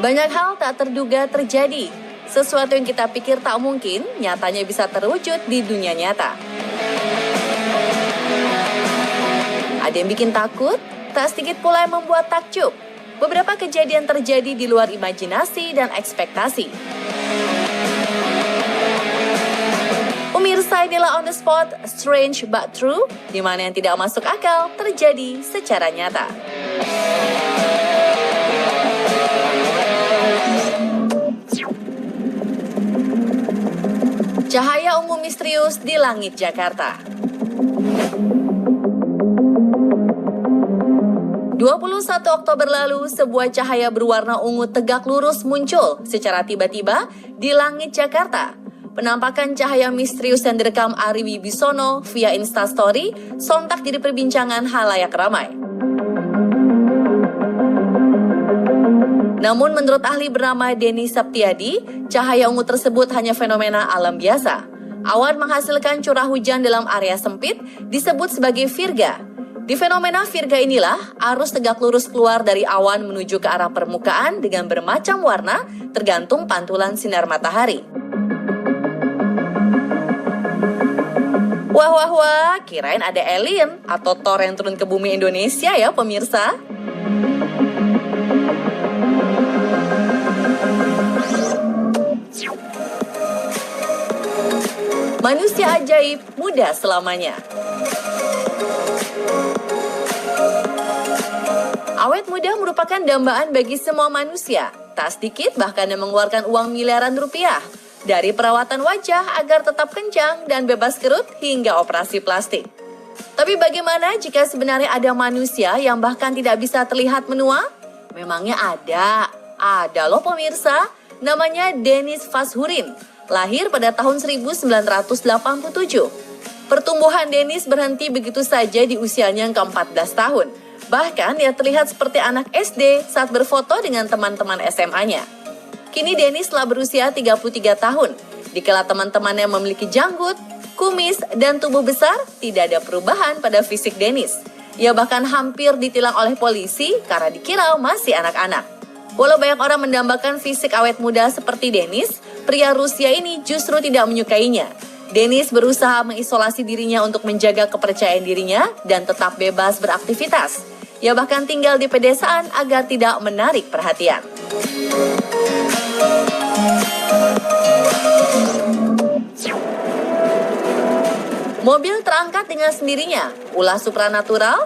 Banyak hal tak terduga terjadi. Sesuatu yang kita pikir tak mungkin, nyatanya bisa terwujud di dunia nyata. Ada yang bikin takut, tak sedikit pula yang membuat takjub. Beberapa kejadian terjadi di luar imajinasi dan ekspektasi. Pemirsa, inilah On The Spot, Strange But True, di mana yang tidak masuk akal terjadi secara nyata. Cahaya ungu misterius di langit Jakarta. 21 Oktober lalu, sebuah cahaya berwarna ungu tegak lurus muncul secara tiba-tiba di langit Jakarta. Penampakan cahaya misterius yang direkam Ari Wibisono via Instastory sontak jadi perbincangan halayak ramai. Namun menurut ahli bernama Denny Septiadi, cahaya ungu tersebut hanya fenomena alam biasa. Awan menghasilkan curah hujan dalam area sempit disebut sebagai virga. Di fenomena virga inilah, arus tegak lurus keluar dari awan menuju ke arah permukaan dengan bermacam warna tergantung pantulan sinar matahari. Wah, kirain ada alien atau Thor yang turun ke bumi Indonesia ya pemirsa. Manusia ajaib muda selamanya. Awet muda merupakan dambaan bagi semua manusia. Tak sedikit bahkan yang mengeluarkan uang miliaran rupiah. Dari perawatan wajah agar tetap kencang dan bebas kerut hingga operasi plastik. Tapi bagaimana jika sebenarnya ada manusia yang bahkan tidak bisa terlihat menua? Memangnya ada. Ada loh pemirsa. Namanya Denis Fashurin. Lahir pada tahun 1987. Pertumbuhan Denis berhenti begitu saja di usianya yang ke-14 tahun. Bahkan ia terlihat seperti anak SD saat berfoto dengan teman-teman SMA-nya. Kini Denis telah berusia 33 tahun. Dikala teman-temannya memiliki janggut, kumis, dan tubuh besar, tidak ada perubahan pada fisik Denis. Ia bahkan hampir ditilang oleh polisi karena dikira masih anak-anak. Walau banyak orang mendambakan fisik awet muda seperti Denis, pria Rusia ini justru tidak menyukainya. Denis berusaha mengisolasi dirinya untuk menjaga kepercayaan dirinya dan tetap bebas beraktivitas. Ia bahkan tinggal di pedesaan agar tidak menarik perhatian. Mobil terangkat dengan sendirinya, ulah supranatural.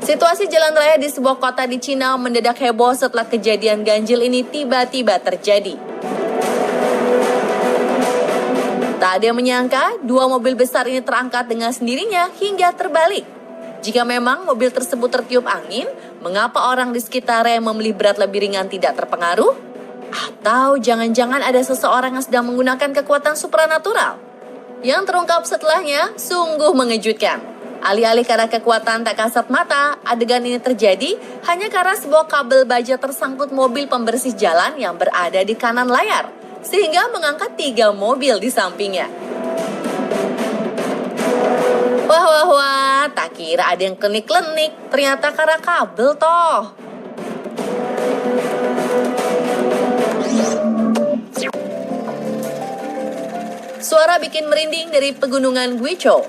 Situasi jalan raya di sebuah kota di Cina mendadak heboh setelah kejadian ganjil ini tiba-tiba terjadi. Tak ada yang menyangka, dua mobil besar ini terangkat dengan sendirinya hingga terbalik. Jika memang mobil tersebut tertiup angin, mengapa orang di sekitarnya yang membeli berat lebih ringan tidak terpengaruh? Atau jangan-jangan ada seseorang yang sedang menggunakan kekuatan supranatural? Yang terungkap setelahnya sungguh mengejutkan. Alih-alih karena kekuatan tak kasat mata, adegan ini terjadi hanya karena sebuah kabel baja tersangkut mobil pembersih jalan yang berada di kanan layar, sehingga mengangkat 3 mobil di sampingnya. Wah, tak kira ada yang klenik-klenik, ternyata karena kabel toh. Suara bikin merinding dari pegunungan Guizhou.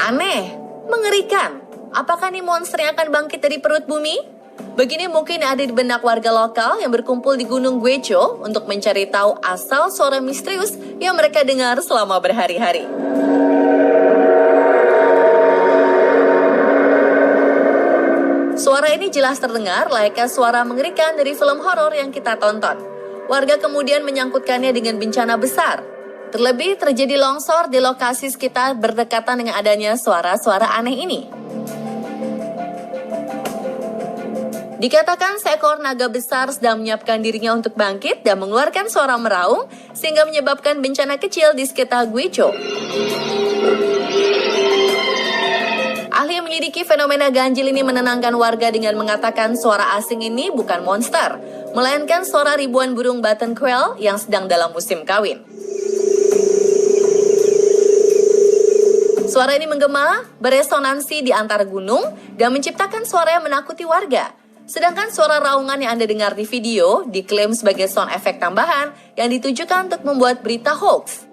Aneh, mengerikan. Apakah nih monster yang akan bangkit dari perut bumi? Begini mungkin ada di benak warga lokal yang berkumpul di Gunung Guizhou untuk mencari tahu asal suara misterius yang mereka dengar selama berhari-hari. Suara ini jelas terdengar layaknya suara mengerikan dari film horor yang kita tonton. Warga kemudian menyangkutkannya dengan bencana besar. Terlebih terjadi longsor di lokasi sekitar berdekatan dengan adanya suara-suara aneh ini. Dikatakan seekor naga besar sedang menyiapkan dirinya untuk bangkit dan mengeluarkan suara meraung sehingga menyebabkan bencana kecil di sekitar Guizhou. Ahli yang menyelidiki fenomena ganjil ini menenangkan warga dengan mengatakan suara asing ini bukan monster, melainkan suara ribuan burung button quail yang sedang dalam musim kawin. Suara ini menggema, beresonansi di antara gunung, dan menciptakan suara yang menakuti warga. Sedangkan suara raungan yang Anda dengar di video diklaim sebagai sound effect tambahan yang ditujukan untuk membuat berita hoax.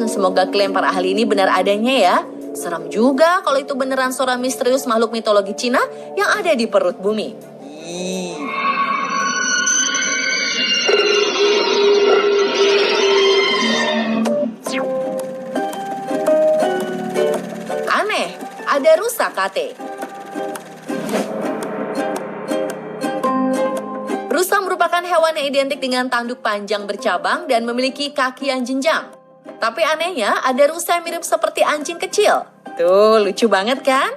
Semoga klaim para ahli ini benar adanya ya. Serem juga kalau itu beneran suara misterius makhluk mitologi Cina yang ada di perut bumi. Aneh, ada rusa kate. Rusa merupakan hewan yang identik dengan tanduk panjang bercabang dan memiliki kaki yang jenjang. Tapi anehnya, ada rusa yang mirip seperti anjing kecil. Tuh, lucu banget kan?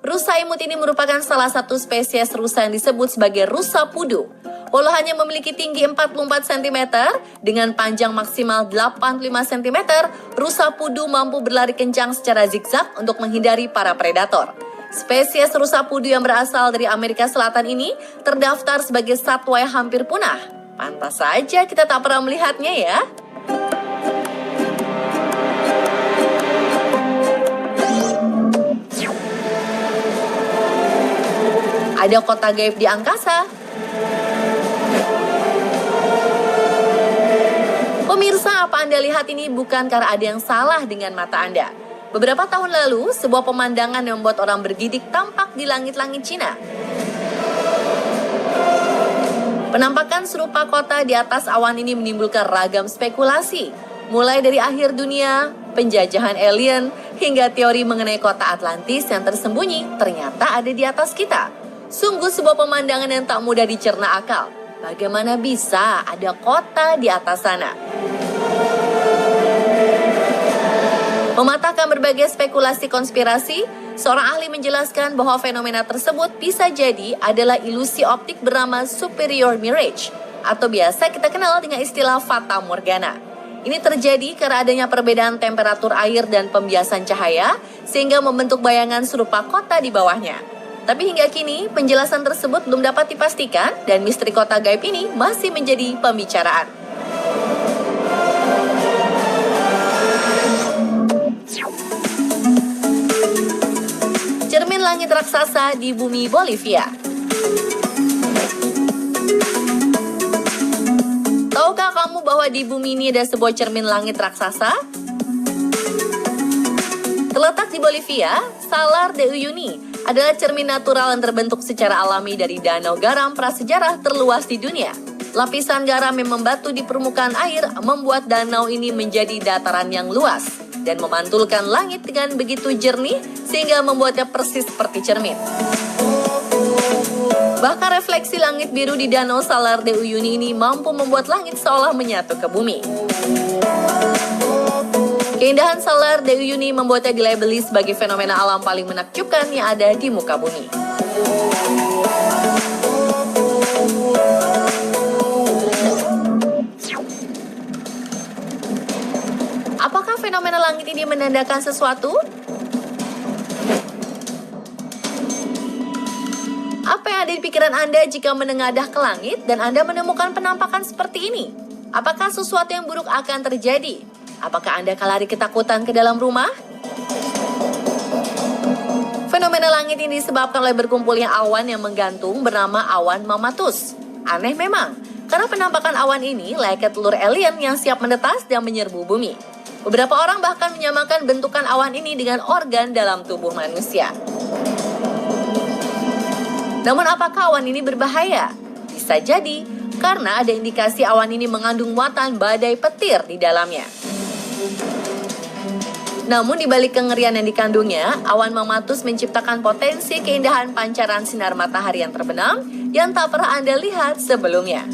Rusa imut ini merupakan salah satu spesies rusa yang disebut sebagai rusa pudu. Walau hanya memiliki tinggi 44 cm, dengan panjang maksimal 85 cm, rusa pudu mampu berlari kencang secara zigzag untuk menghindari para predator. Spesies rusa pudu yang berasal dari Amerika Selatan ini terdaftar sebagai satwa yang hampir punah. Pantas saja kita tak pernah melihatnya ya. Ada kota gaib di angkasa. Pemirsa, apa Anda lihat ini bukan karena ada yang salah dengan mata Anda. Beberapa tahun lalu, sebuah pemandangan yang membuat orang bergidik tampak di langit-langit Cina. Penampakan serupa kota di atas awan ini menimbulkan ragam spekulasi. Mulai dari akhir dunia, penjajahan alien, hingga teori mengenai kota Atlantis yang tersembunyi ternyata ada di atas kita. Sungguh sebuah pemandangan yang tak mudah dicerna akal. Bagaimana bisa ada kota di atas sana? Mematahkan berbagai spekulasi konspirasi, seorang ahli menjelaskan bahwa fenomena tersebut bisa jadi adalah ilusi optik bernama superior mirage, atau biasa kita kenal dengan istilah fata morgana. Ini terjadi karena adanya perbedaan temperatur air dan pembiasan cahaya, sehingga membentuk bayangan serupa kota di bawahnya. Tapi hingga kini, penjelasan tersebut belum dapat dipastikan dan misteri kota gaib ini masih menjadi pembicaraan. Cermin langit raksasa di bumi Bolivia. Tahukah kamu bahwa di bumi ini ada sebuah cermin langit raksasa? Terletak di Bolivia, Salar de Uyuni adalah cermin natural yang terbentuk secara alami dari danau garam prasejarah terluas di dunia. Lapisan garam yang membatu di permukaan air membuat danau ini menjadi dataran yang luas dan memantulkan langit dengan begitu jernih sehingga membuatnya persis seperti cermin. Bahkan refleksi langit biru di danau Salar de Uyuni ini mampu membuat langit seolah menyatu ke bumi. Keindahan Salar de Uyuni membuatnya dilabeli sebagai fenomena alam paling menakjubkan yang ada di muka bumi. Apakah fenomena langit ini menandakan sesuatu? Apa yang ada di pikiran Anda jika menengadah ke langit dan Anda menemukan penampakan seperti ini? Apakah sesuatu yang buruk akan terjadi? Apakah Anda akan lari ketakutan ke dalam rumah? Fenomena langit ini disebabkan oleh berkumpulnya awan yang menggantung bernama awan mamatus. Aneh memang, karena penampakan awan ini layaknya telur alien yang siap menetas dan menyerbu bumi. Beberapa orang bahkan menyamakan bentukan awan ini dengan organ dalam tubuh manusia. Namun apakah awan ini berbahaya? Bisa jadi, karena ada indikasi awan ini mengandung muatan badai petir di dalamnya. Namun di balik kengerian yang dikandungnya, awan mamatus menciptakan potensi keindahan pancaran sinar matahari yang terbenam yang tak pernah Anda lihat sebelumnya.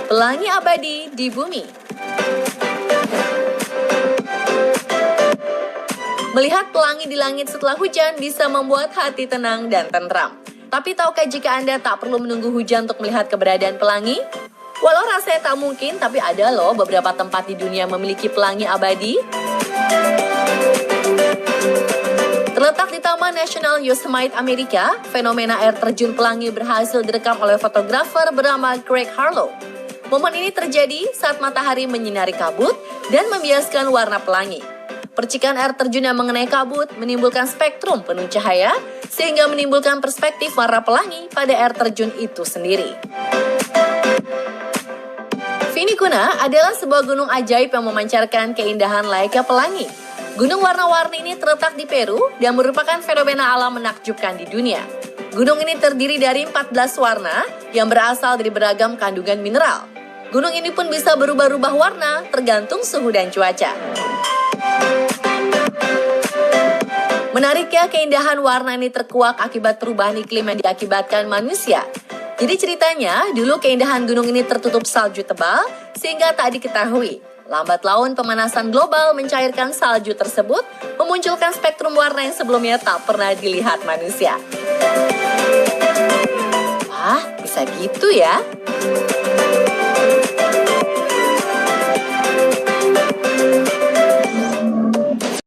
Pelangi abadi di bumi. Melihat pelangi di langit setelah hujan bisa membuat hati tenang dan tentram. Tapi tahukah jika Anda tak perlu menunggu hujan untuk melihat keberadaan pelangi? Walau rasanya tak mungkin, tapi ada loh beberapa tempat di dunia memiliki pelangi abadi. Terletak di Taman Nasional Yosemite Amerika, fenomena air terjun pelangi berhasil direkam oleh fotografer bernama Greg Harlow. Momen ini terjadi saat matahari menyinari kabut dan membiaskan warna pelangi. Percikan air terjun yang mengenai kabut menimbulkan spektrum penuh cahaya, sehingga menimbulkan perspektif warna pelangi pada air terjun itu sendiri. Vinicuna adalah sebuah gunung ajaib yang memancarkan keindahan layaknya pelangi. Gunung warna-warni ini terletak di Peru dan merupakan fenomena alam menakjubkan di dunia. Gunung ini terdiri dari 14 warna yang berasal dari beragam kandungan mineral. Gunung ini pun bisa berubah-ubah warna tergantung suhu dan cuaca. Menariknya, keindahan warna ini terkuak akibat perubahan iklim yang diakibatkan manusia. Jadi ceritanya, dulu keindahan gunung ini tertutup salju tebal sehingga tak diketahui. Lambat laun pemanasan global mencairkan salju tersebut, memunculkan spektrum warna yang sebelumnya tak pernah dilihat manusia. Wah, bisa gitu ya?